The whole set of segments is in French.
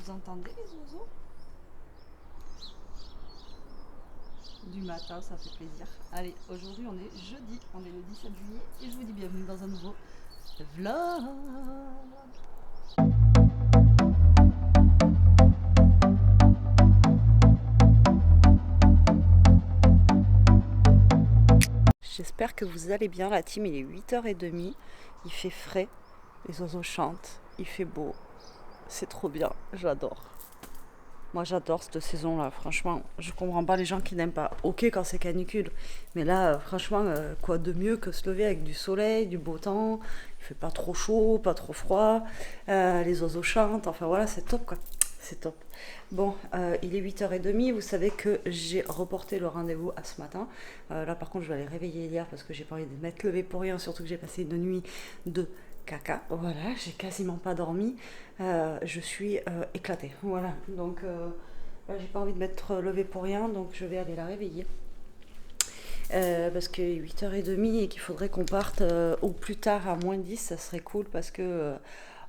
Vous entendez les oiseaux? Du matin, ça fait plaisir. Allez, aujourd'hui on est jeudi, on est le 17 juillet et je vous dis bienvenue dans un nouveau vlog. J'espère que vous allez bien, la team, il est 8h30, il fait frais, les oiseaux chantent, il fait beau, c'est trop bien, j'adore. Moi j'adore cette saison-là, franchement. Je comprends pas les gens qui n'aiment pas. Ok quand c'est canicule, mais là, franchement, quoi de mieux que se lever avec du soleil, du beau temps. Il fait pas trop chaud, pas trop froid. Les oiseaux chantent, enfin voilà, c'est top quoi. C'est top. Bon, il est 8h30. Vous savez que j'ai reporté le rendez-vous à ce matin. Là par contre, je vais aller réveiller hier parce que j'ai pas envie de m'être levée pour rien, surtout que j'ai passé une nuit de caca. Voilà, j'ai quasiment pas dormi. Je suis éclatée. Voilà, donc là, j'ai pas envie de m'être levée pour rien, donc je vais aller la réveiller. Parce que 8h30 et qu'il faudrait qu'on parte au plus tard à -10, ça serait cool parce que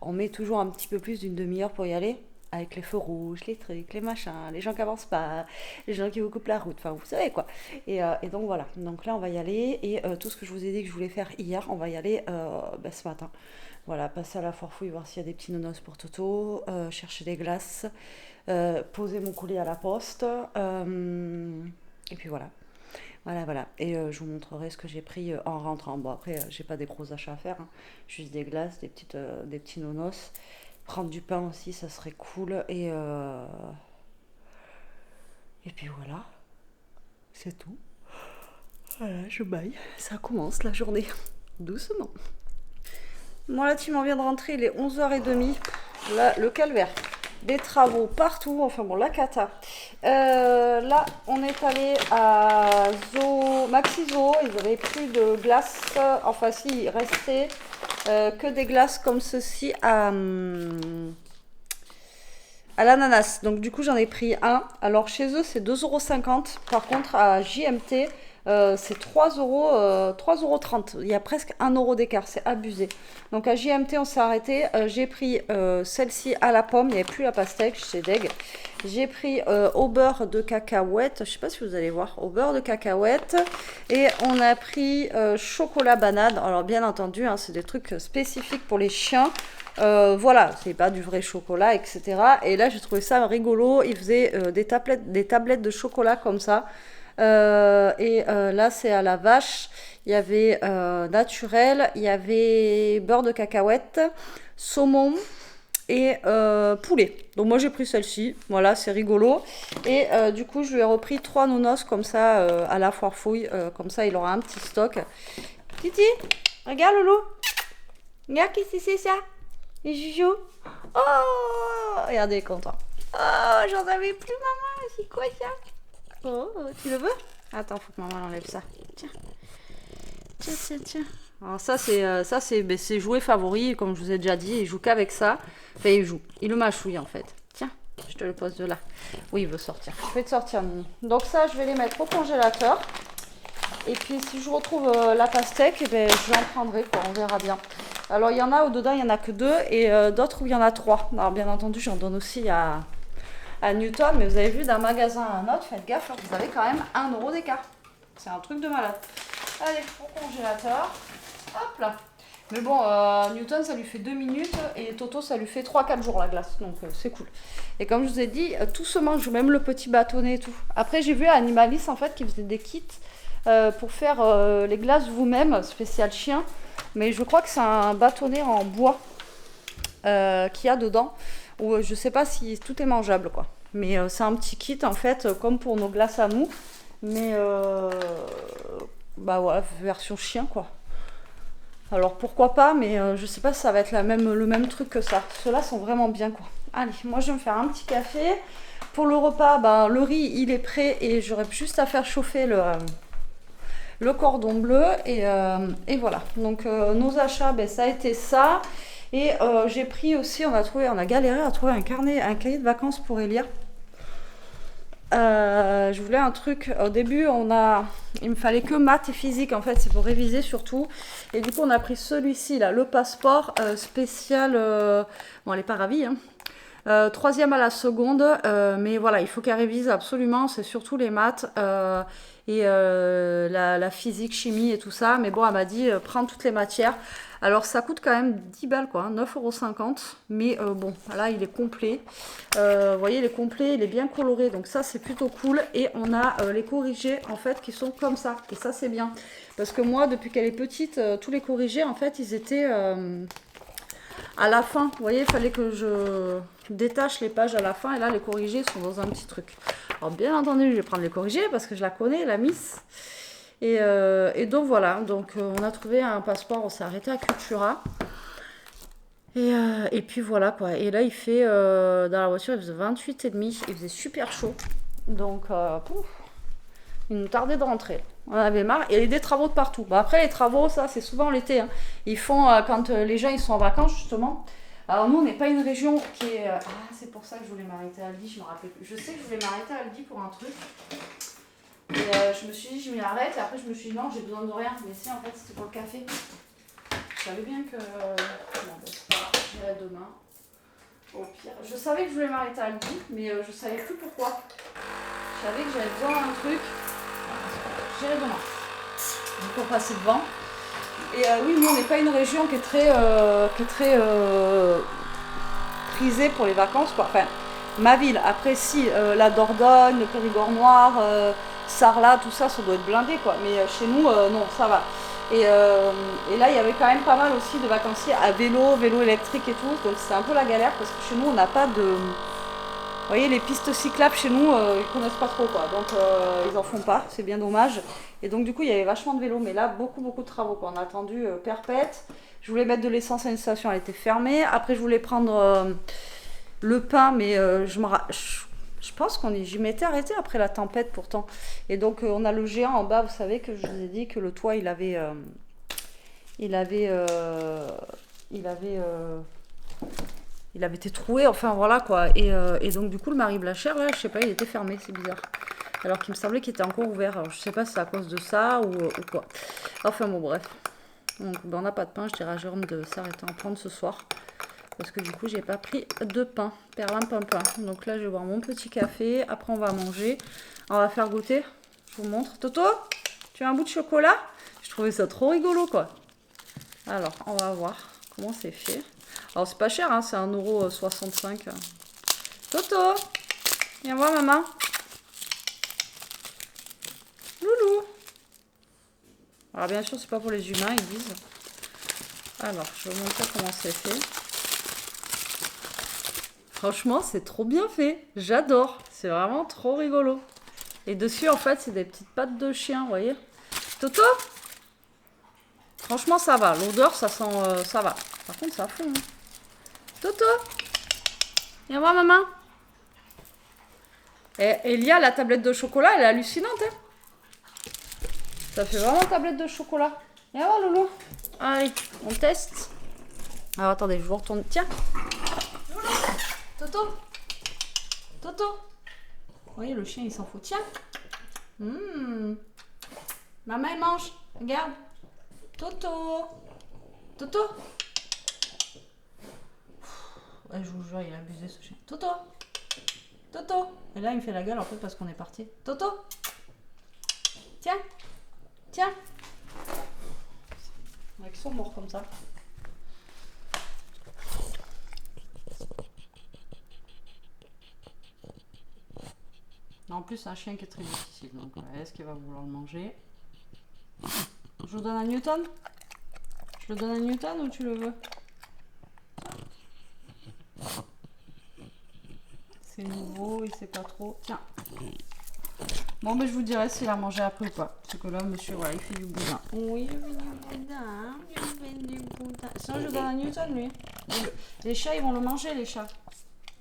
on met toujours un petit peu plus d'une demi-heure pour y aller. Avec les feux rouges, les trucs, les machins, les gens qui avancent pas, les gens qui vous coupent la route, enfin vous savez quoi. Et donc voilà, donc là on va y aller et tout ce que je vous ai dit que je voulais faire hier, on va y aller ce matin. Voilà, passer à la foire fouille, voir s'il y a des petits nonos pour Toto, chercher des glaces, poser mon colis à la poste, et puis voilà. Voilà, voilà. Et je vous montrerai ce que j'ai pris en rentrant. Bon, après, j'ai pas des gros achats à faire, hein. Juste des glaces, des petits nonos. Prendre du pain aussi, ça serait cool. Et puis voilà, c'est tout. Voilà, je baille. Ça commence la journée. Doucement. Moi, la team, on vient de rentrer, il est 11h30. Là, le calvaire. Des travaux partout, enfin bon, la cata. Là, on est allé à Maxi Zoo, ils avaient plus de glace. Enfin, si, il restait que des glaces comme ceci à l'ananas. Donc, du coup, j'en ai pris un. Alors, chez eux, c'est 2,50 €. Par contre, à JMT, c'est 3,30 €. Il y a presque 1 € d'écart, c'est abusé. Donc à JMT, on s'est arrêté. J'ai pris celle-ci à la pomme, il n'y avait plus la pastèque, c'est deg. J'ai pris au beurre de cacahuète, je ne sais pas si vous allez voir, au beurre de cacahuète. Et on a pris chocolat banane. Alors bien entendu, hein, c'est des trucs spécifiques pour les chiens. Voilà, c'est pas du vrai chocolat, etc. Et là, j'ai trouvé ça rigolo. Ils faisaient des tablettes de chocolat comme ça. Là, c'est à la vache. Il y avait naturel, il y avait beurre de cacahuète, saumon et poulet. Donc moi j'ai pris celle-ci, voilà, c'est rigolo. Et du coup je lui ai repris 3 nounos comme ça à la foire fouille, comme ça il aura un petit stock. Titi, regarde Loulou, regarde qu'est-ce que c'est ça, les joujoux. Oh, regardez, il est content. Oh, j'en avais plus maman, c'est quoi ça? Oh, tu le veux? Attends, faut que maman enlève ça. Tiens. Tiens, tiens, tiens. Alors c'est ses jouets favoris, comme je vous ai déjà dit, il joue qu'avec ça. Enfin, il joue. Il le mâchouille en fait. Tiens, je te le pose de là. Oui, il veut sortir. Je vais te sortir, Mimi. Donc ça, je vais les mettre au congélateur. Et puis si je retrouve la pastèque, eh ben, je l'en prendrai, quoi. On verra bien. Alors il y en a au-dedans, il n'y en a que 2 et d'autres où il y en a 3. Alors bien entendu, j'en donne aussi à Newton, mais vous avez vu d'un magasin à un autre, faites gaffe, vous avez quand même 1 € d'écart. C'est un truc de malade. Allez, au congélateur. Hop là. Mais bon, Newton, ça lui fait 2 minutes et Toto, ça lui fait 3-4 jours la glace. Donc c'est cool. Et comme je vous ai dit, tout se mange, même le petit bâtonnet et tout. Après, j'ai vu à Animalis, en fait, qui faisait des kits pour faire les glaces vous-même, spécial chien. Mais je crois que c'est un bâtonnet en bois qu'il y a dedans. Ou je sais pas si tout est mangeable quoi. Mais c'est un petit kit en fait comme pour nos glaces à nous. Mais bah voilà, version chien quoi. Alors pourquoi pas, mais je sais pas si ça va être le même truc que ça. Ceux-là sont vraiment bien quoi. Allez, moi je vais me faire un petit café. Pour le repas, bah, le riz il est prêt et j'aurai juste à faire chauffer le cordon bleu. Et voilà. Donc nos achats, ben, ça a été ça. Et j'ai pris aussi, on a galéré à trouver un cahier de vacances pour Elia. Je voulais un truc, au début il me fallait que maths et physique en fait, c'est pour réviser surtout. Et du coup on a pris celui-ci là, le passeport spécial, bon elle est pas ravie hein, Troisième à la seconde, mais voilà, il faut qu'elle révise absolument, c'est surtout les maths et la physique, chimie et tout ça. Mais bon, elle m'a dit, prends toutes les matières. Alors ça coûte quand même 10 balles, quoi, 9,50 €. Mais bon, là, il est complet. Vous voyez, il est complet, il est bien coloré, donc ça, c'est plutôt cool. Et on a les corrigés, en fait, qui sont comme ça. Et ça, c'est bien. Parce que moi, depuis qu'elle est petite, tous les corrigés, en fait, ils étaient... à la fin, vous voyez, il fallait que je détache les pages à la fin. Et là, les corrigés sont dans un petit truc. Alors, bien entendu, je vais prendre les corrigés parce que je la connais, la Miss. Et donc, voilà. Donc, on a trouvé un passeport. On s'est arrêté à Cultura. Et puis, voilà, quoi. Et là, il fait... dans la voiture, il faisait 28,5. Il faisait super chaud. Donc, pouf, il nous tardait de rentrer. On avait marre. Et il y a des travaux de partout. Bon, après, les travaux, ça, c'est souvent l'été. Hein. Ils font quand les gens ils sont en vacances, justement. Alors, nous, on n'est pas une région qui est... Ah, c'est pour ça que je voulais m'arrêter à Aldi. Je me rappelle plus. Je sais que je voulais m'arrêter à Aldi pour un truc. Et je me suis dit, je m'y arrête. Et après, je me suis dit, non, j'ai besoin de rien. Mais si, en fait, c'était pour le café. Je savais bien que... non, ben, c'est pas grave. J'irai demain. Au pire. Je savais que je voulais m'arrêter à Aldi. Mais je savais plus pourquoi. Je savais que j'avais besoin d'un truc. J'irai demain. Donc on passer devant. Et oui, nous on n'est pas une région qui est très prisée pour les vacances, quoi. Enfin, ma ville. Après, si, la Dordogne, le Périgord noir, Sarlat, tout ça, ça doit être blindé, quoi. Mais chez nous, non, ça va. Et là, il y avait quand même pas mal aussi de vacanciers à vélo, vélo électrique et tout. Donc c'est un peu la galère parce que chez nous, on n'a pas de... Vous voyez, les pistes cyclables chez nous, ils connaissent pas trop, quoi. Donc ils en font pas, c'est bien dommage. Et donc du coup, il y avait vachement de vélos, mais là, beaucoup de travaux, quoi. On a attendu perpète. Je voulais mettre de l'essence à une station, elle était fermée. Après, je voulais prendre le pain, mais je pense j'y m'étais arrêtée après la tempête pourtant. Et donc on a le géant en bas, vous savez que je vous ai dit que le toit, il avait il avait été troué, enfin voilà quoi. Et donc du coup le Marie Blachère, là, je sais pas, il était fermé, c'est bizarre. Alors qu'il me semblait qu'il était encore ouvert. Alors je sais pas si c'est à cause de ça ou quoi. Enfin bon bref. Donc ben, on n'a pas de pain, je dirais à Jérôme de s'arrêter en prendre ce soir. Parce que du coup j'ai pas pris de pain. Perlimpinpin. Donc là je vais boire mon petit café. Après on va manger. On va faire goûter. Je vous montre. Toto, tu as un bout de chocolat? Je trouvais ça trop rigolo quoi. Alors on va voir comment c'est fait. Alors c'est pas cher, hein, c'est 1,65 €. Toto, viens voir maman. Loulou. Alors bien sûr c'est pas pour les humains, ils disent. Alors je vais vous montrer comment c'est fait. Franchement c'est trop bien fait, j'adore. C'est vraiment trop rigolo. Et dessus en fait c'est des petites pattes de chien, vous voyez. Toto, franchement ça va, l'odeur ça sent, ça va. Par contre ça fond. Hein. Toto, viens voir maman. Et Elia, la tablette de chocolat, elle est hallucinante. Hein. Ça fait vraiment tablette de chocolat. Viens voir Loulou. Allez, on teste. Alors attendez, je vous retourne. Tiens. Loulou. Toto. Toto. Vous voyez, le chien il s'en fout. Tiens. Maman elle mange. Regarde. Toto. Toto. Ouais, je vous jure, il a abusé ce chien. Toto. Toto. Et là, il me fait la gueule en fait parce qu'on est parti. Toto. Tiens. Tiens. Avec son mort comme ça. En plus, c'est un chien qui est très difficile. Donc, est-ce qu'il va vouloir le manger? Je le donne à Newton? Je le donne à Newton ou tu le veux? C'est nouveau, il sait pas trop. Tiens. Bon, mais je vous dirai s'il a mangé après ou pas. Parce que là, monsieur, voilà, il fait du boudin. Oui, il fait du boudin. Il fait du boudin. Sinon, je le donne à Newton, lui. Les chats, ils vont le manger, les chats.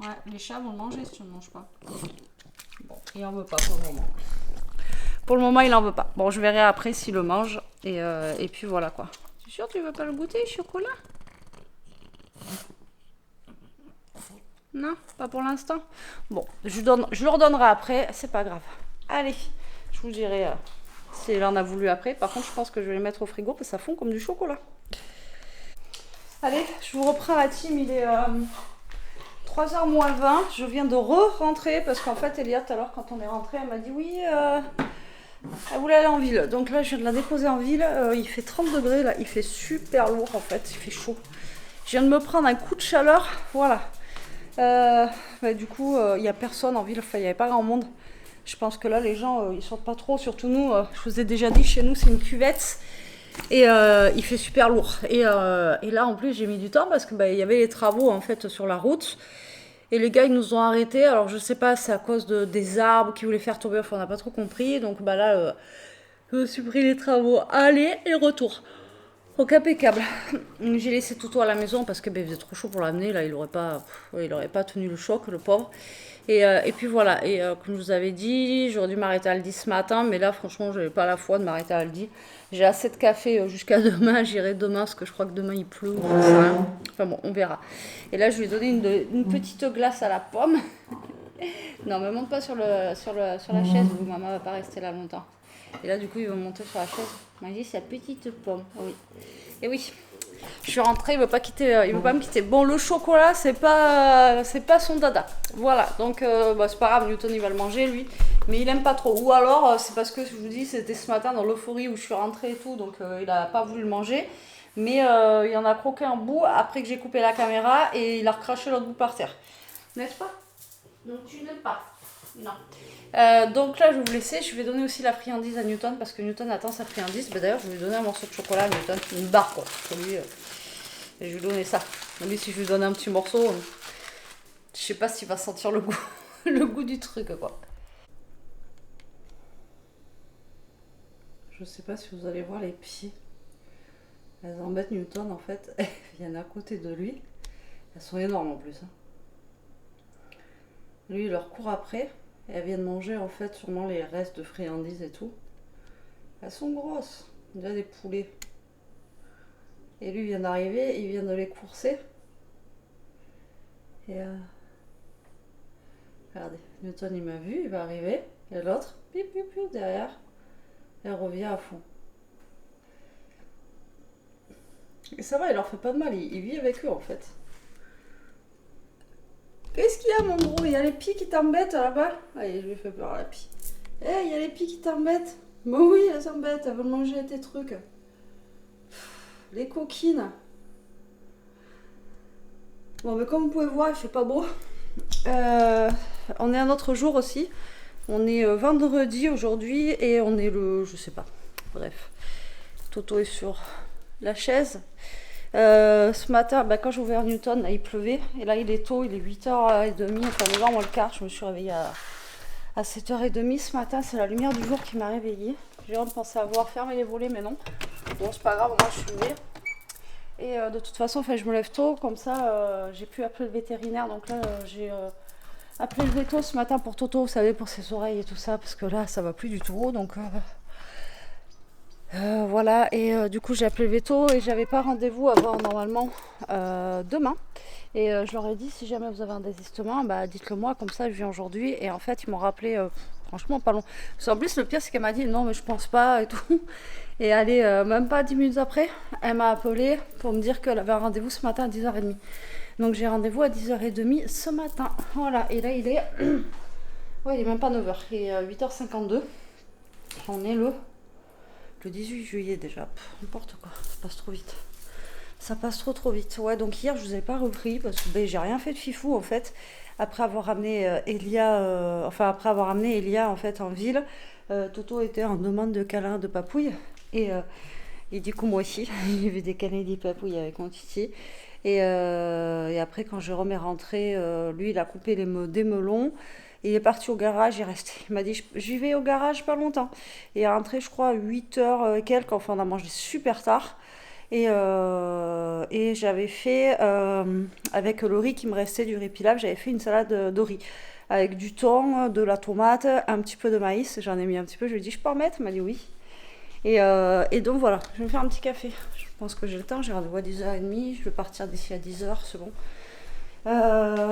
Ouais, les chats vont le manger si tu ne le manges pas. Bon, il en veut pas pour le moment. Pour le moment, il en veut pas. Bon, je verrai après s'il le mange. Et puis voilà, quoi. Tu es sûr que tu veux pas le goûter, chocolat? Non, pas pour l'instant. Bon, je le redonnerai après, c'est pas grave. Allez, je vous dirai si elle en a voulu après. Par contre, je pense que je vais les mettre au frigo parce que ça fond comme du chocolat. Allez, je vous reprends la team, il est 3h moins 20, je viens de re-rentrer parce qu'en fait Elia tout à l'heure quand on est rentré elle m'a dit oui elle voulait aller en ville. Donc là je viens de la déposer en ville, il fait 30 degrés là, il fait super lourd en fait, il fait chaud. Je viens de me prendre un coup de chaleur, voilà. Du coup il n'y a personne en ville, enfin il n'y avait pas grand monde. Je pense que là les gens ils sortent pas trop, surtout nous, je vous ai déjà dit chez nous c'est une cuvette. Et il fait super lourd. Et là, en plus, j'ai mis du temps parce que il y avait les travaux en fait sur la route. Et les gars, ils nous ont arrêtés. Alors, je sais pas, c'est à cause des arbres qui voulaient faire tomber. Enfin, on n'a pas trop compris. Donc, là, je me suis pris les travaux. Aller et retour. Donc, impeccable. J'ai laissé Toto à la maison parce que il faisait trop chaud pour l'amener. Là, il aurait pas tenu le choc, le pauvre. Et puis voilà, comme je vous avais dit, j'aurais dû m'arrêter à Aldi ce matin, mais là franchement j'avais pas la foi de m'arrêter à Aldi. J'ai assez de café jusqu'à demain, j'irai demain parce que je crois que demain il pleut, enfin bon, on verra. Et là je lui ai donné une petite glace à la pomme. Non, me monte pas sur la chaise, où maman va pas rester là longtemps. Et là du coup il va monter sur la chaise. Il m'a dit c'est la petite pomme, oui. Et oui. Je suis rentrée, il veut pas me quitter. Bon, le chocolat, c'est pas son dada. Voilà, donc c'est pas grave, Newton il va le manger lui, mais il aime pas trop. Ou alors c'est parce que je vous dis, c'était ce matin dans l'euphorie où je suis rentrée et tout, donc il a pas voulu le manger. Mais il en a croqué un bout après que j'ai coupé la caméra et il a recraché l'autre bout par terre. N'est-ce pas? Donc tu n'aimes pas? Non. Donc là je vais vous laisser, je vais donner aussi la friandise à Newton parce que Newton attend sa friandise. D'ailleurs je vais lui donner un morceau de chocolat à Newton, une barre quoi, pour lui, et je vais lui donner ça. Lui si je lui donne un petit morceau, je sais pas s'il va sentir le goût, le goût du truc quoi. Je sais pas si vous allez voir les pieds. Elles embêtent Newton en fait, elles viennent à côté de lui. Elles sont énormes en plus. Lui il leur court après. Et elles viennent manger en fait sûrement les restes de friandises et tout. Elles sont grosses, il y a des poulets. Et lui vient d'arriver, il vient de les courser. Et regardez, Newton il m'a vu, il va arriver. Et l'autre, pip pip pip derrière, elle revient à fond. Et ça va, il leur fait pas de mal, il vit avec eux en fait. Qu'est-ce qu'il y a mon gros? Il y a les pieds qui t'embêtent là-bas? Allez, je lui fais peur à la pie. Il y a les pieds qui t'embêtent. Bah oui, elles s'embêtent, elles veulent manger tes trucs. Les coquines. Bon, mais comme vous pouvez voir, il fait pas beau. On est un autre jour aussi. On est vendredi aujourd'hui et on est je sais pas. Bref. Toto est sur la chaise. Ce matin, quand j'ai ouvert Newton, là, il pleuvait. Et là, il est tôt, il est 8h30, enfin 9h moins le quart. Je me suis réveillée à 7h30 ce matin. C'est la lumière du jour qui m'a réveillée. J'ai pensé avoir fermé les volets, mais non. Bon, c'est pas grave, moi je suis levée. Et de toute façon, je me lève tôt, comme ça, j'ai pu appeler le vétérinaire. Donc là, j'ai appelé le véto ce matin pour Toto, vous savez, pour ses oreilles et tout ça, parce que là, ça va plus du tout. Donc voilà, et du coup j'ai appelé le veto et j'avais pas rendez-vous avant normalement demain. Et je leur ai dit si jamais vous avez un désistement, dites-le moi, comme ça je viens aujourd'hui. Et en fait ils m'ont rappelé franchement pas long. En plus le pire c'est qu'elle m'a dit non mais je pense pas et tout. Et allez, même pas 10 minutes après, elle m'a appelé pour me dire qu'elle avait un rendez-vous ce matin à 10h30. Donc j'ai rendez-vous à 10h30 ce matin. Voilà, et là il est... ouais, il est même pas 9h, il est 8h52. On est le 18 juillet déjà, n'importe quoi, ça passe trop vite. Ça passe trop vite. Ouais, donc hier je vous ai pas repris parce que j'ai rien fait de fifou en fait. Après avoir amené Elia, après avoir amené Elia en fait en ville, Toto était en demande de câlin de papouille et du coup moi aussi, j'ai vu des câlins de papouille avec mon titi. Et après quand Jérôme est rentré, lui il a coupé des melons. Il est parti au garage, il est resté. Il m'a dit j'y vais au garage pas longtemps. Il est rentré je crois à 8h et quelques, enfin on a mangé super tard. Et j'avais fait, avec le riz qui me restait du riz pilaf, j'avais fait une salade de riz. Avec du thon, de la tomate, un petit peu de maïs. J'en ai mis un petit peu, je lui ai dit je peux en mettre? Il m'a dit oui. Et donc voilà, je vais me faire un petit café. Je pense que j'ai le temps, j'ai rendez-vous à 10h30. Je vais partir d'ici à 10h, c'est bon.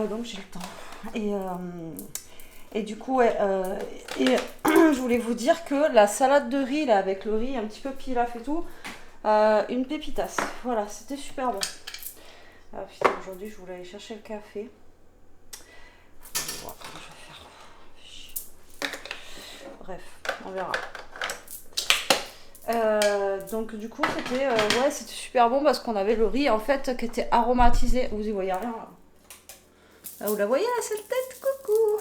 Donc j'ai le temps. Et du coup, ouais, je voulais vous dire que la salade de riz, là, avec le riz un petit peu pilaf et tout, une pépitasse. Voilà, c'était super bon. Ah putain, aujourd'hui, je voulais aller chercher le café. bref, on verra. Donc du coup c'était ouais, c'était super bon parce qu'on avait le riz en fait qui était aromatisé. Vous y voyez rien là. Ah, vous la voyez là, cette tête, coucou.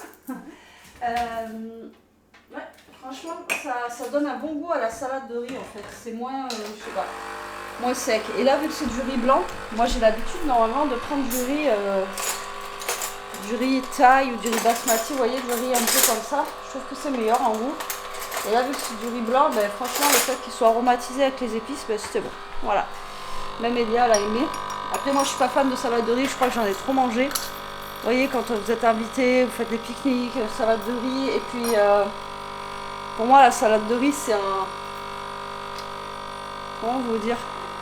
Ouais, franchement ça donne un bon goût à la salade de riz en fait. C'est moins, je sais pas, moins sec. Et là vu que c'est du riz blanc, moi j'ai l'habitude normalement de prendre du riz thaï ou du riz basmati, vous voyez, du riz un peu comme ça. Je trouve que c'est meilleur en goût. Et là, vu que c'est du riz blanc, ben, franchement, le fait qu'il soit aromatisé avec les épices, ben, c'était bon. Voilà. Même Elia, elle a aimé. Après, moi, je suis pas fan de salade de riz. Je crois que j'en ai trop mangé. Vous voyez, quand vous êtes invité, vous faites des pique-niques, salade de riz. Et puis, pour moi, la salade de riz, c'est un... Comment vous dire?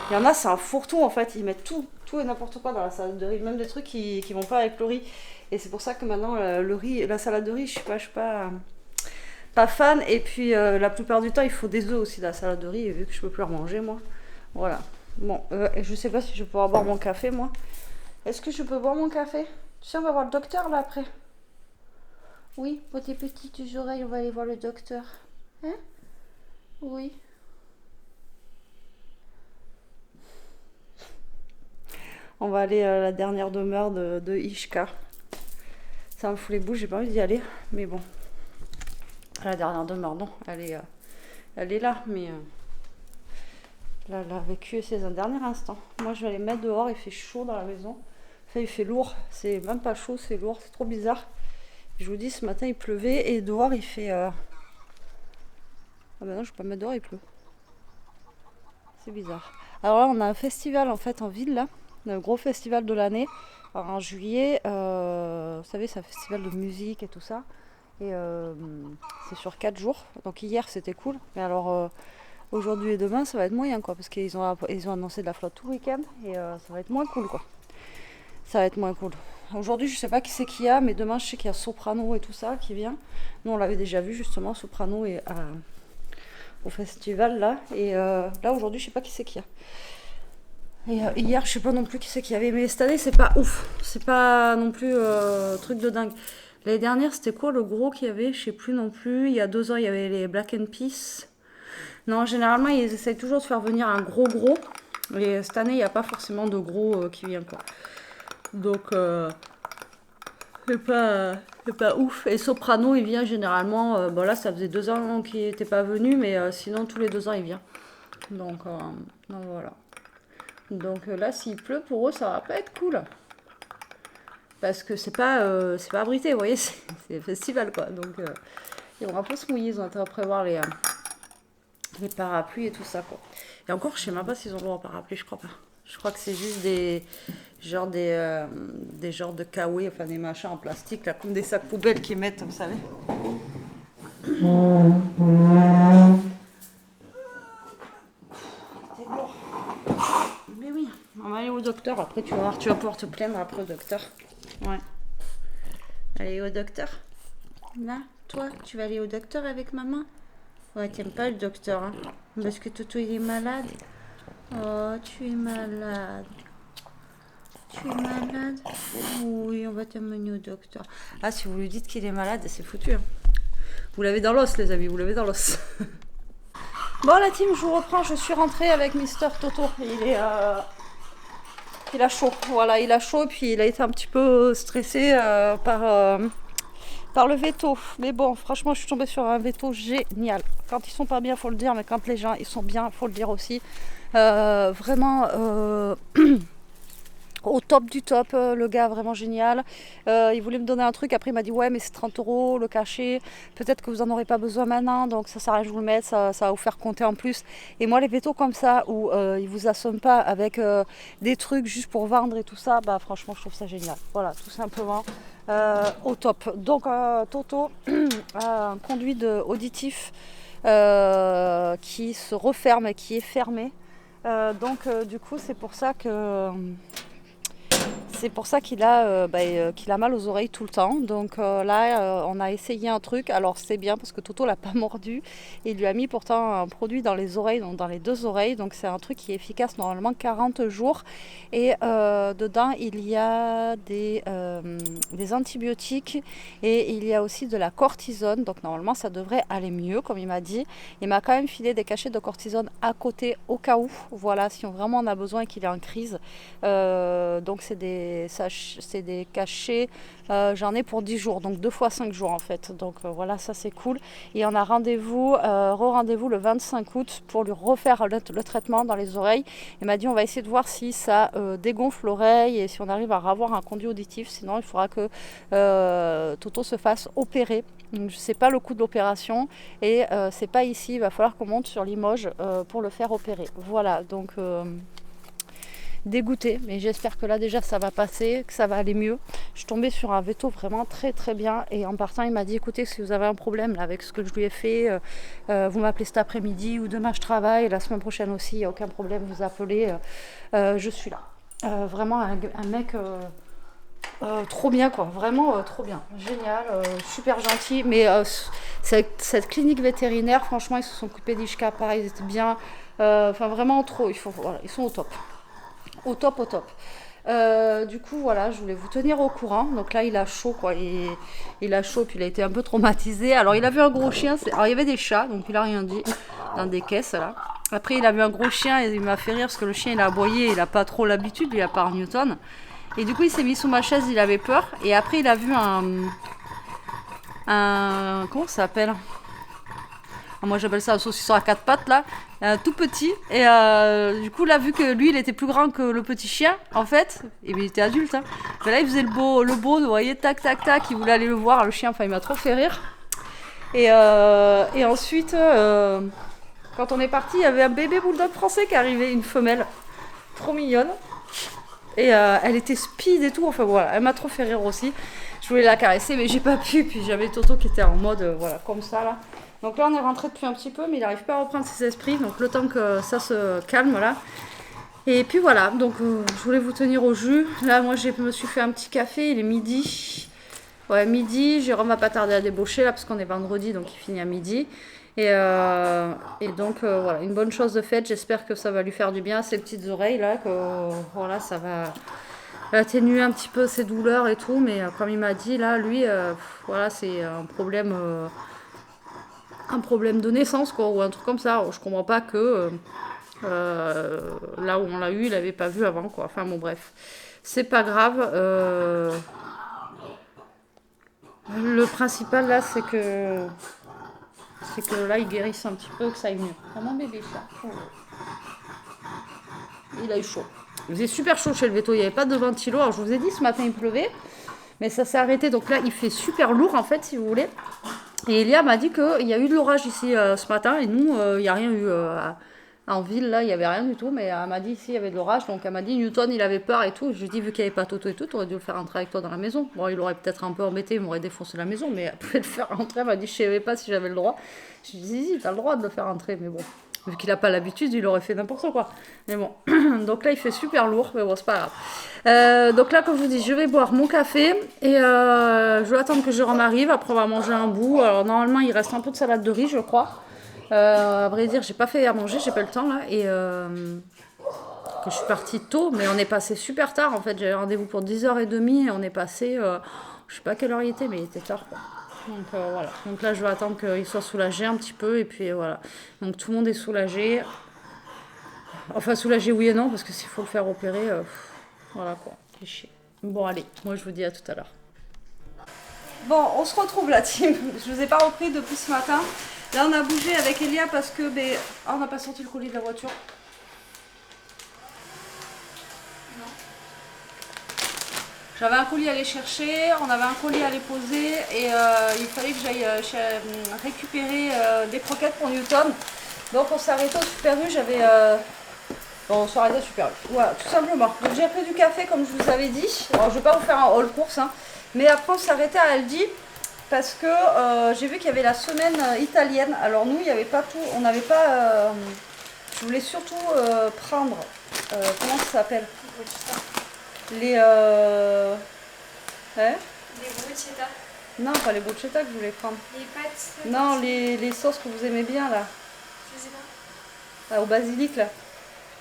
Il y en a, c'est un fourre-tout, en fait. Ils mettent tout et n'importe quoi dans la salade de riz. Même des trucs qui vont pas avec le riz. Et c'est pour ça que maintenant, le riz, la salade de riz, je suis pas fan. Et puis la plupart du temps il faut des œufs aussi dans la salade de riz, et vu que je peux plus en manger moi, voilà. Bon, je sais pas si je vais pouvoir boire mon café moi. Est-ce que je peux boire mon café? Tu sais, on va voir le docteur là après. Oui, pour tes petites oreilles, on va aller voir le docteur. Hein? Oui. On va aller à la dernière demeure de Ishka. Ça me fout les bouches, j'ai pas envie d'y aller, mais bon. La dernière demeure, non, elle est là, mais là, elle a vécu c'est un dernier instant. Moi, je vais aller mettre dehors, il fait chaud dans la maison. Enfin, il fait lourd, c'est même pas chaud, c'est lourd, c'est trop bizarre. Je vous dis, ce matin, il pleuvait et dehors, il fait... Ah ben non, je peux pas mettre dehors, il pleut. C'est bizarre. Alors là, on a un festival, en fait, en ville, là. On a un gros festival de l'année. Alors, en juillet, vous savez, c'est un festival de musique et tout ça. Et c'est sur 4 jours. Donc hier c'était cool. Mais alors aujourd'hui et demain ça va être moyen quoi. Parce qu'ils ont annoncé de la flotte tout le week-end. Et ça va être moins cool quoi. Ça va être moins cool. Aujourd'hui je sais pas qui c'est qu'il y a. Mais demain je sais qu'il y a Soprano et tout ça qui vient. Nous on l'avait déjà vu justement. Soprano et, au festival là. Et là aujourd'hui je sais pas qui c'est qu'il y a. Et hier je sais pas non plus qui c'est qu'il y avait. Mais cette année c'est pas ouf. C'est pas non plus truc de dingue. L'année dernière, c'était quoi le gros qu'il y avait? Je sais plus non plus. Il y a 2 ans, il y avait les Black and Peace. Non, généralement, ils essayent toujours de faire venir un gros. Et cette année, il n'y a pas forcément de gros qui vient, quoi. Donc, c'est pas ouf. Et Soprano, il vient généralement... bon, là, ça faisait 2 ans qu'il n'était pas venu, mais sinon, tous les 2 ans, il vient. Donc voilà. Donc là, s'il pleut, pour eux, ça va pas être cool. Parce que c'est pas abrité, vous voyez, c'est un festival quoi. Donc ils vont un peu se mouiller, ils ont intérêt à prévoir les parapluies et tout ça quoi. Et encore, je sais même pas s'ils ont le droit à parapluie, je crois pas. Je crois que c'est juste des genres de kawaii, enfin des machins en plastique, là, comme des sacs poubelles qu'ils mettent, vous savez. C'est lourd. Mais oui, on va aller au docteur, après tu vas voir, tu vas pouvoir te plaindre après au docteur. Ouais. Aller au docteur. Là, toi, tu vas aller au docteur avec maman? Ouais, t'aimes pas le docteur, hein? Parce que Toto, il est malade. Oh, tu es malade. Tu es malade? Oui, on va t'amener au docteur. Ah, si vous lui dites qu'il est malade, c'est foutu, hein. Vous l'avez dans l'os, les amis, vous l'avez dans l'os. Bon, la team, je vous reprends. Je suis rentrée avec Mister Toto. Il a chaud, voilà, il a chaud et puis il a été un petit peu stressé par le veto. Mais bon, franchement, je suis tombée sur un veto génial. Quand ils sont pas bien, faut le dire, mais quand les gens ils sont bien, faut le dire aussi. Vraiment au top du top, le gars vraiment génial. Il voulait me donner un truc, après il m'a dit ouais mais c'est 30 € le cachet, peut-être que vous en aurez pas besoin maintenant, donc ça sert à rien que je vous le mette, ça va vous faire compter en plus. Et moi les vétos comme ça où ils vous assomment pas avec des trucs juste pour vendre et tout ça, bah franchement je trouve ça génial. Voilà, tout simplement au top. Donc Toto a un conduit auditif qui se referme et qui est fermé. Donc du coup c'est pour ça que c'est pour ça qu'il a mal aux oreilles tout le temps. Donc là, on a essayé un truc. Alors c'est bien parce que Toto l'a pas mordu. Il lui a mis pourtant un produit dans les oreilles, donc dans les deux oreilles. Donc c'est un truc qui est efficace normalement 40 jours. Et dedans, il y a des antibiotiques et il y a aussi de la cortisone. Donc normalement, ça devrait aller mieux, comme il m'a dit. Il m'a quand même filé des cachets de cortisone à côté au cas où. Voilà, si on vraiment en a besoin et qu'il est en crise. Donc c'est des cachets, j'en ai pour 10 jours, donc 2 fois 5 jours en fait. Donc voilà, ça c'est cool. Et on a rendez-vous le 25 août pour lui refaire le traitement dans les oreilles. Il m'a dit on va essayer de voir si ça dégonfle l'oreille et si on arrive à avoir un conduit auditif. Sinon il faudra que Toto se fasse opérer. Je ne sais pas le coût de l'opération et c'est pas ici. Il va falloir qu'on monte sur Limoges pour le faire opérer. Voilà, donc dégoûtée, mais j'espère que là déjà ça va passer, que ça va aller mieux. Je suis tombée sur un veto vraiment très très bien et en partant il m'a dit écoutez, si vous avez un problème là, avec ce que je lui ai fait, vous m'appelez cet après-midi ou demain je travaille, la semaine prochaine aussi, il n'y a aucun problème, vous appelez, je suis là. Vraiment un mec trop bien quoi, vraiment trop bien, génial, super gentil, mais cette clinique vétérinaire, franchement ils se sont occupés d'Ishka, pareil, ils étaient bien, enfin vraiment trop, voilà, ils sont au top. Au top, au top. Du coup, voilà, je voulais vous tenir au courant. Donc là, il a chaud, quoi. Il a chaud, puis il a été un peu traumatisé. Alors, il a vu un gros chien. Alors, il y avait des chats, donc il a rien dit. Dans des caisses, là. Après, il a vu un gros chien et il m'a fait rire parce que le chien, il a aboyé. Il a pas trop l'habitude, il a pas Newton. Et du coup, il s'est mis sous ma chaise, il avait peur. Et après, il a vu comment ça s'appelle? Moi j'appelle ça un saucisson à 4 pattes là, tout petit. Et du coup là, vu que lui il était plus grand que le petit chien en fait, et il était adulte, hein. Mais là il faisait le beau, vous voyez, tac tac tac, il voulait aller le voir, le chien, enfin il m'a trop fait rire. Et ensuite, quand on est parti, il y avait un bébé bulldog français qui arrivait, une femelle, trop mignonne. Et elle était speed et tout, enfin voilà, elle m'a trop fait rire aussi. Je voulais la caresser mais j'ai pas pu, puis j'avais Toto qui était en mode voilà, comme ça là. Donc là on est rentré depuis un petit peu mais il n'arrive pas à reprendre ses esprits, donc le temps que ça se calme là. Et puis voilà, donc je voulais vous tenir au jus. Là moi je me suis fait un petit café, il est midi. Ouais, midi, Jérôme va pas tarder à débaucher là parce qu'on est vendredi donc il finit à midi. Et donc voilà, une bonne chose de faite, j'espère que ça va lui faire du bien à ses petites oreilles là, que voilà, ça va atténuer un petit peu ses douleurs et tout, mais comme il m'a dit là, lui, voilà, c'est un problème de naissance quoi, ou un truc comme ça. Je comprends pas que là où on l'a eu, il avait pas vu avant quoi. Enfin bon bref, c'est pas grave. Le principal là, c'est que là il guérisse un petit peu, que ça aille mieux. Ah mon bébé ça. Oh. Il a eu chaud. Il faisait super chaud chez le veto, il n'y avait pas de ventilo. Alors je vous ai dit ce matin il pleuvait, mais ça s'est arrêté. Donc là il fait super lourd en fait si vous voulez. Et Elia m'a dit qu'il y a eu de l'orage ici ce matin et nous il n'y a rien eu en ville là, il n'y avait rien du tout. Mais elle m'a dit ici il y avait de l'orage, donc elle m'a dit Newton il avait peur et tout. Je lui ai dit vu qu'il n'y avait pas Toto et tout, tu aurais dû le faire rentrer avec toi dans la maison. Bon il aurait peut-être un peu embêté, il m'aurait défoncé la maison, mais elle pouvait le faire rentrer. Elle m'a dit je savais pas si j'avais le droit. Je lui ai dit si, t'as le droit de le faire rentrer, mais bon. Vu qu'il n'a pas l'habitude, il aurait fait n'importe quoi. Mais bon, donc là il fait super lourd, mais bon c'est pas grave. Donc là comme je vous dis, je vais boire mon café et je vais attendre que Jérôme arrive. Après on va manger un bout. Alors normalement il reste un peu de salade de riz je crois. À vrai dire j'ai pas fait à manger, j'ai pas le temps là. Et que je suis partie tôt, mais on est passé super tard en fait. J'avais rendez-vous pour 10h30 et on est passé, je sais pas quelle heure il était, mais il était tard quoi. Donc voilà, donc là je vais attendre qu'il soit soulagé un petit peu et puis voilà, donc tout le monde est soulagé, enfin soulagé oui et non parce que s'il faut le faire opérer, voilà quoi, c'est chier. Bon allez, moi je vous dis à tout à l'heure. Bon, on se retrouve la team, je vous ai pas repris depuis ce matin, là on a bougé avec Elia parce que on n'a pas sorti le colis de la voiture. J'avais un colis à aller chercher, on avait un colis à aller poser et il fallait que j'aille récupérer des croquettes pour Newton. Donc on s'est arrêté au Super U, on s'est arrêté au Super U. Voilà, tout simplement. Donc j'ai pris du café comme je vous avais dit. Alors je ne vais pas vous faire un haul course, hein. Mais après on s'est arrêté à Aldi parce que j'ai vu qu'il y avait la semaine italienne. Alors nous, il n'y avait pas tout, on n'avait pas... je voulais surtout prendre... comment ça s'appelle ? Les hein? Les bruschetta. Non, pas les bruschetta que je voulais prendre. Les pâtes. Non, les sauces que vous aimez bien là. Je sais pas. Au basilic là.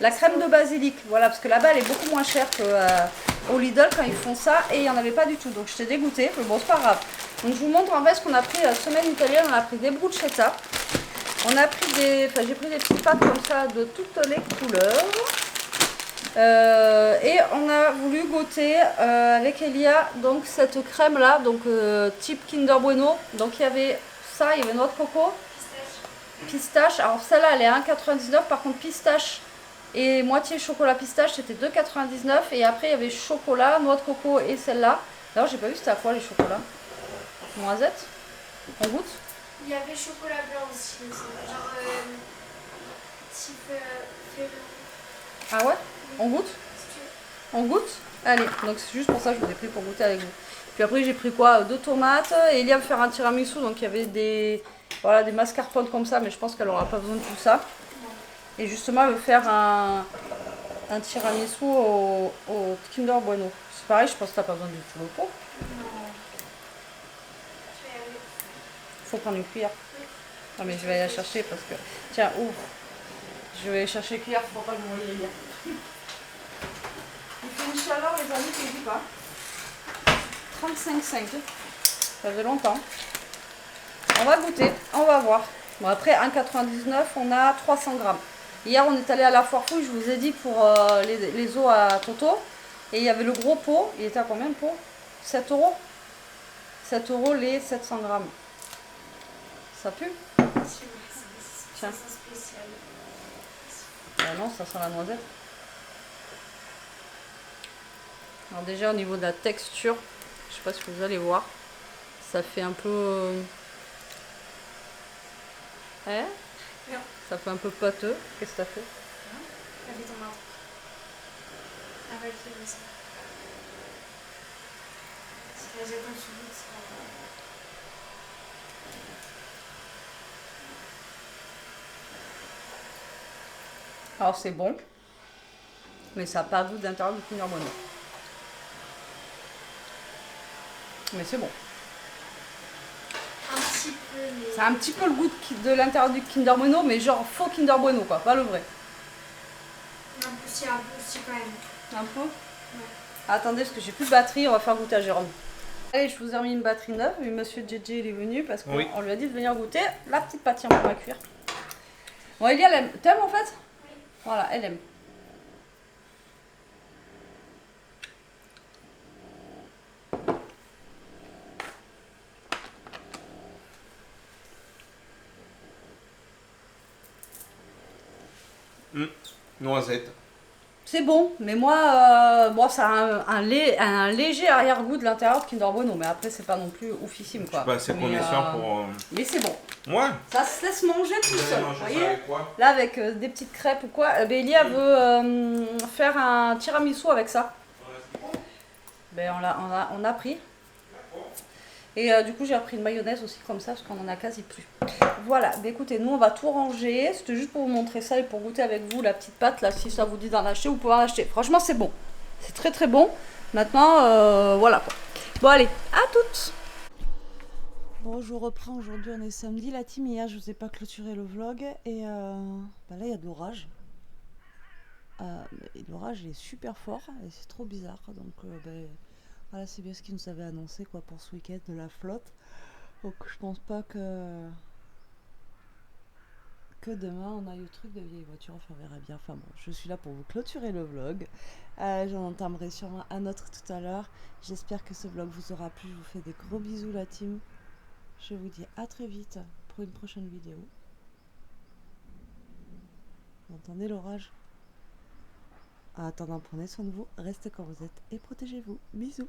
La crème de basilic, voilà, parce que là-bas elle est beaucoup moins chère qu'au Lidl quand ils font ça et il n'y en avait pas du tout. Donc j'étais dégoûtée, mais bon, c'est pas grave. Donc je vous montre en fait ce qu'on a pris semaine italienne. On a pris des bruschetta. On a pris j'ai pris des petites pâtes comme ça de toutes les couleurs. Et on a voulu goûter avec Elia donc cette crème là, donc type Kinder Bueno. Donc il y avait ça, il y avait noix de coco, pistache. Alors celle-là elle est à 1,99, par contre pistache et moitié chocolat pistache c'était 2,99. Et après il y avait chocolat, noix de coco et celle-là. D'ailleurs j'ai pas vu c'était à quoi les chocolats. Noisette. On goûte. Il y avait chocolat blanc aussi, genre type Ferrero. Ah ouais. On goûte. Si tu veux. On goûte. Allez, donc c'est juste pour ça que je vous ai pris pour goûter avec vous. Puis après j'ai pris quoi, 2 tomates. Et Elia veut faire un tiramisu, donc il y avait des mascarpone comme ça, mais je pense qu'elle aura pas besoin de tout ça. Et justement elle veut faire un tiramisu au Kinder Bueno. C'est pareil, je pense que t'as pas besoin du tout le pot. Non. Je vais y aller. Faut prendre une cuillère. Oui. Non mais je vais aller la chercher parce que... Tiens, ouvre. Je vais aller chercher une cuillère pour pas que vous voyez Elia. Il fait une chaleur les amis, je ne dis pas. 35,5. Ça fait longtemps. On va goûter, on va voir. Bon après 1,99 on a 300 grammes. Hier on est allé à la foire fouille, je vous ai dit pour les os à Toto. Et il y avait le gros pot, il était à combien le pot? 7 euros. 7 euros les 700 grammes. Ça pue? Tiens. C'est spécial. Ah non, ça sent la noisette. Alors déjà au niveau de la texture, je sais pas si vous allez voir, ça fait un peu... Hein? Non. Ça fait un peu pâteux. Qu'est-ce que ça fait? Avec ton marteau. Avec le ça. Si la jette en dessous, c'est pas grave. Alors c'est bon, mais ça n'a pas goût d'intérieur du Kinder Bueno. Mais c'est bon. Un petit peu, mais. Ça a un petit peu le goût de l'intérieur du Kinder Bueno, mais genre faux Kinder Bueno quoi, pas le vrai. Un peu, si, un peu aussi quand même. Un peu? Ouais. Attendez, parce que j'ai plus de batterie, on va faire goûter à Jérôme. Allez, je vous ai remis une batterie neuve, et monsieur JJ il est venu parce qu'on Oui. lui a dit de venir goûter la petite pâte pour la cuire. Bon, Elia, elle aime. T'aimes en fait? Oui. Voilà, elle aime. Noisette. C'est bon, mais moi, ça a un léger arrière-goût de l'intérieur de Kinder Bueno, mais après, c'est pas non plus oufissime Je quoi. suis pas assez Mais, connaissant pour. Mais c'est bon. Ouais. Ça se laisse manger tout Vous allez seul. Vous manger ça voyez avec quoi? là, avec des petites crêpes ou quoi. Elia veut faire un tiramisu avec ça. Ben, on a pris. Et du coup, j'ai repris une mayonnaise aussi comme ça, parce qu'on en a quasi plus. Voilà, ben, écoutez, nous on va tout ranger. C'était juste pour vous montrer ça et pour goûter avec vous la petite pâte. Là, si ça vous dit d'en acheter, vous pouvez en acheter. Franchement, c'est bon. C'est très très bon. Maintenant, voilà quoi. Bon, allez, à toutes. Bon, je reprends. Aujourd'hui, on est samedi. La team, hier, je vous ai pas clôturé le vlog. Et là, il y a de l'orage. L'orage est super fort et c'est trop bizarre. Donc, voilà, c'est bien ce qu'ils nous avaient annoncé quoi, pour ce week-end de la flotte. Donc, je pense pas que demain on aille au truc de vieille voiture. Enfin, on verra bien. Enfin, bon, je suis là pour vous clôturer le vlog. J'en entamerai sûrement un autre tout à l'heure. J'espère que ce vlog vous aura plu. Je vous fais des gros bisous, la team. Je vous dis à très vite pour une prochaine vidéo. Vous entendez l'orage? En attendant, prenez soin de vous, restez quand vous êtes et protégez-vous. Bisous.